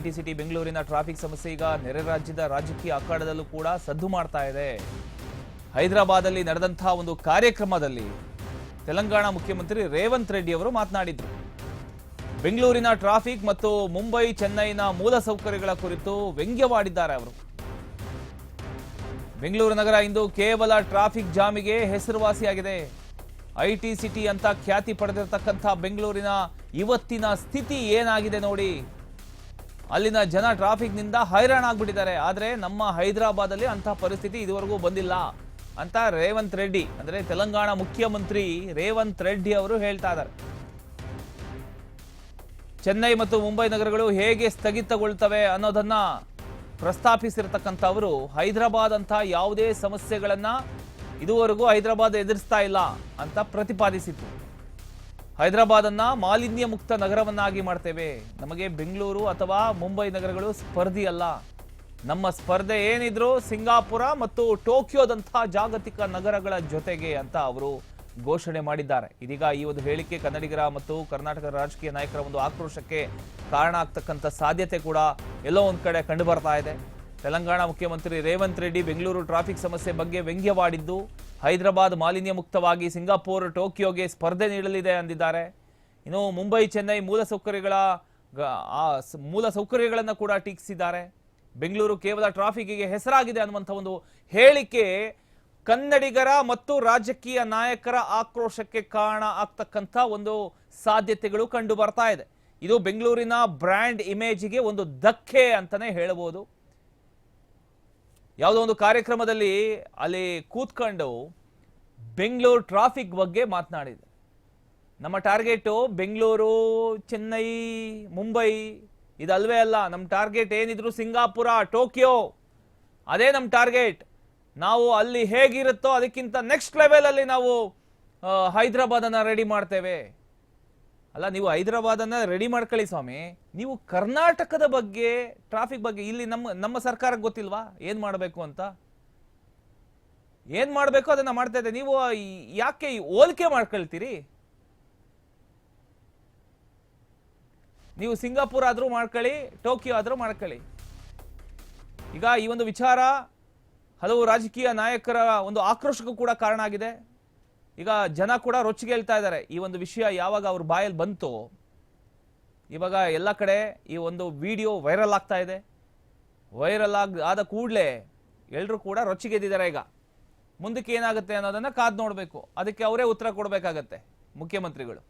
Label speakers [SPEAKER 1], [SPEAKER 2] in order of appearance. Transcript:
[SPEAKER 1] IT city ಬೆಂಗಳೂರಿನ traffic ಸಮಸ್ಯೆ ಈಗ ನೆರೆ ರಾಜ್ಯದ ರಾಜಕೀಯ ಅಖಾಡದಲ್ಲೂ ಕೂಡ ಸದ್ದು ಮಾಡ್ತಾ ಇದೆ. ಹೈದರಾಬಾದಲ್ಲಿ ನಡೆದಂತಹ ಒಂದು ಕಾರ್ಯಕ್ರಮದಲ್ಲಿ ತೆಲಂಗಾಣ ಮುಖ್ಯಮಂತ್ರಿ ರೇವಂತ್ ರೆಡ್ಡಿ ಅವರು ಮಾತನಾಡಿದರು. ಬೆಂಗಳೂರಿನ ಟ್ರಾಫಿಕ್ ಮತ್ತು ಮುಂಬೈ ಚೆನ್ನೈನ ಮೂಲಸೌಕರ್ಯಗಳ ಕುರಿತು ವ್ಯಂಗ್ಯವಾಡಿದ್ದಾರೆ ಅವರು. ಬೆಂಗಳೂರು ನಗರ ಇಂದು ಕೇವಲ ಟ್ರಾಫಿಕ್ ಜಾಮಿಗೆ ಹೆಸರುವಾಸಿಯಾಗಿದೆ. ಐಟಿ ಸಿಟಿ ಅಂತ ಖ್ಯಾತಿ ಪಡೆದಿರತಕ್ಕಂಥ ಬೆಂಗಳೂರಿನ ಇವತ್ತಿನ ಸ್ಥಿತಿ ಏನಾಗಿದೆ ನೋಡಿ. ಅಲ್ಲಿನ ಜನ ಟ್ರಾಫಿಕ್ನಿಂದ ಹೈರಾಣಾಗ್ಬಿಟ್ಟಿದ್ದಾರೆ. ಆದರೆ ನಮ್ಮ ಹೈದರಾಬಾದಲ್ಲಿ ಅಂಥ ಪರಿಸ್ಥಿತಿ ಇದುವರೆಗೂ ಬಂದಿಲ್ಲ ಅಂತ ರೇವಂತ್ ರೆಡ್ಡಿ ಅಂದರೆ ತೆಲಂಗಾಣ ಮುಖ್ಯಮಂತ್ರಿ ರೇವಂತ್ ರೆಡ್ಡಿ ಅವರು ಹೇಳ್ತಾ ಇದ್ದಾರೆ. ಚೆನ್ನೈ ಮತ್ತು ಮುಂಬೈ ನಗರಗಳು ಹೇಗೆ ಸ್ಥಗಿತಗೊಳ್ತವೆ ಅನ್ನೋದನ್ನ ಪ್ರಸ್ತಾಪಿಸಿರ್ತಕ್ಕಂಥ ಅವರು ಹೈದರಾಬಾದ್ ಅಂತ ಯಾವುದೇ ಸಮಸ್ಯೆಗಳನ್ನ ಇದುವರೆಗೂ ಹೈದರಾಬಾದ್ ಎದುರಿಸ್ತಾ ಇಲ್ಲ ಅಂತ ಪ್ರತಿಪಾದಿಸಿತು. ಹೈದರಾಬಾದನ್ನ ಮಾಲಿನ್ಯ ಮುಕ್ತ ನಗರವನ್ನಾಗಿ ಮಾಡ್ತೇವೆ. ನಮಗೆ ಬೆಂಗಳೂರು ಅಥವಾ ಮುಂಬೈ ನಗರಗಳು ಸ್ಪರ್ಧಿ ಅಲ್ಲ. ನಮ್ಮ ಸ್ಪರ್ಧೆ ಏನಿದ್ರು ಸಿಂಗಾಪುರ ಮತ್ತು ಟೋಕಿಯೋದಂತಹ ಜಾಗತಿಕ ನಗರಗಳ ಜೊತೆಗೆ ಅಂತ ಅವರು ಘೋಷಣೆ ಮಾಡಿದ್ದಾರೆ. ಇದೀಗ ಈ ಒಂದು ಹೇಳಿಕೆ ಕನ್ನಡಿಗರ ಮತ್ತು ಕರ್ನಾಟಕದ ರಾಜಕೀಯ ನಾಯಕರ ಒಂದು ಆಕ್ರೋಶಕ್ಕೆ ಕಾರಣ ಆಗ್ತಕ್ಕಂಥ ಸಾಧ್ಯತೆ ಕೂಡ ಎಲ್ಲೋ ಒಂದ್ ಕಡೆ ಕಂಡು ಬರ್ತಾ ಇದೆ. ತೆಲಂಗಾಣ ಮುಖ್ಯಮಂತ್ರಿ ರೇವಂತ್ ರೆಡ್ಡಿ ಬೆಂಗಳೂರು ಟ್ರಾಫಿಕ್ ಸಮಸ್ಯೆ ಬಗ್ಗೆ ವ್ಯಂಗ್ಯವಾಡಿದ್ದು, ಹೈದರಾಬಾದ್ ಮಾಲಿನ್ಯ ಮುಕ್ತವಾಗಿ ಸಿಂಗಾಪುರ್ ಟೋಕಿಯೋಗೆ ಸ್ಪರ್ಧೆ ನೀಡಲಿದೆ ಅಂದಿದ್ದಾರೆ. ಇನ್ನು ಮುಂಬೈ ಚೆನ್ನೈ ಮೂಲಸೌಕರ್ಯಗಳನ್ನು ಕೂಡ ಟೀಕಿಸಿದ್ದಾರೆ. ಬೆಂಗಳೂರು ಕೇವಲ ಟ್ರಾಫಿಕ್ಗೆ ಹೆಸರಾಗಿದೆ ಅನ್ನುವಂಥ ಒಂದು ಹೇಳಿಕೆ ಕನ್ನಡಿಗರ ಮತ್ತು ರಾಜಕೀಯ ನಾಯಕರ ಆಕ್ರೋಶಕ್ಕೆ ಕಾರಣ ಆಗ್ತಕ್ಕಂಥ ಒಂದು ಸಾಧ್ಯತೆಗಳು ಕಂಡು ಬರ್ತಾ ಇದೆ. ಇದು ಬೆಂಗಳೂರಿನ ಬ್ರ್ಯಾಂಡ್ ಇಮೇಜ್ಗೆ ಒಂದು ಧಕ್ಕೆ ಅಂತಾನೆ ಹೇಳಬಹುದು. ಯಾವುದೋ ಒಂದು ಕಾರ್ಯಕ್ರಮದಲ್ಲಿ ಅಲ್ಲಿ ಕೂತ್ಕೊಂಡು ಬೆಂಗಳೂರು ಟ್ರಾಫಿಕ್ ಬಗ್ಗೆ ಮಾತನಾಡಿದೆ. ನಮ್ಮ ಟಾರ್ಗೆಟು ಬೆಂಗಳೂರು, ಚೆನ್ನೈ, ಮುಂಬೈ ಇದಲ್ವೇ ಅಲ್ಲ. ನಮ್ಮ ಟಾರ್ಗೆಟ್ ಏನಿದ್ರು ಸಿಂಗಾಪುರ, ಟೋಕಿಯೋ, ಅದೇ ನಮ್ಮ ಟಾರ್ಗೆಟ್. ನಾವು ಅಲ್ಲಿ ಹೇಗಿರುತ್ತೋ ಅದಕ್ಕಿಂತ ನೆಕ್ಸ್ಟ್ ಲೆವೆಲ್ ಅಲ್ಲಿ ನಾವು ಹೈದರಾಬಾದನ್ನ ರೆಡಿ ಮಾಡ್ತೇವೆ. ಅಲ್ಲ, ನೀವು ಹೈದರಾಬಾದನ್ನ ರೆಡಿ ಮಾಡ್ಕೊಳ್ಳಿ ಸ್ವಾಮಿ. ನೀವು ಕರ್ನಾಟಕದ ಬಗ್ಗೆ, ಟ್ರಾಫಿಕ್ ಬಗ್ಗೆ ಇಲ್ಲಿ ನಮ್ಮ ಸರ್ಕಾರಕ್ಕೆ ಗೊತ್ತಿಲ್ವಾ ಏನ್ ಮಾಡಬೇಕು ಅಂತ? ಏನ್ ಮಾಡಬೇಕು ಅದನ್ನ ಮಾಡ್ತಾ ಇದೆ. ನೀವು ಯಾಕೆ ಹೋಲಿಕೆ ಮಾಡ್ಕೊಳ್ತೀರಿ? ನೀವು ಸಿಂಗಾಪುರ್ ಆದ್ರೂ ಮಾಡ್ಕೊಳ್ಳಿ, ಟೋಕಿಯೋ ಆದ್ರೂ ಮಾಡ್ಕೊಳ್ಳಿ. ಈಗ ಈ ಒಂದು ವಿಚಾರ ಹಲವು ರಾಜಕೀಯ ನಾಯಕರ ಒಂದು ಆಕ್ರೋಶಕ್ಕೂ ಕೂಡ ಕಾರಣ ಆಗಿದೆ. ಈಗ ಜನ ಕೂಡ ರೊಚ್ಚಿಗೆ ಹೇಳ್ತಾ ಇದ್ದಾರೆ. ಈ ಒಂದು ವಿಷಯ ಯಾವಾಗ ಅವ್ರ ಬಾಯಲ್ಲಿ ಬಂತು, ಇವಾಗ ಎಲ್ಲ ಕಡೆ ಈ ಒಂದು ವಿಡಿಯೋ ವೈರಲ್ ಆಗ್ತಾ ಇದೆ. ವೈರಲ್ ಆದ ಕೂಡಲೇ ಎಲ್ಲರೂ ಕೂಡ ರೊಚ್ಚಿಗೆದ್ದಿದ್ದಾರೆ. ಈಗ ಮುಂದಕ್ಕೆ ಏನಾಗುತ್ತೆ ಅನ್ನೋದನ್ನ ಕಾದು ನೋಡಬೇಕು. ಅದಕ್ಕೆ ಅವರೇ ಉತ್ತರ ಕೊಡಬೇಕಾಗತ್ತೆ ಮುಖ್ಯಮಂತ್ರಿಗಳು.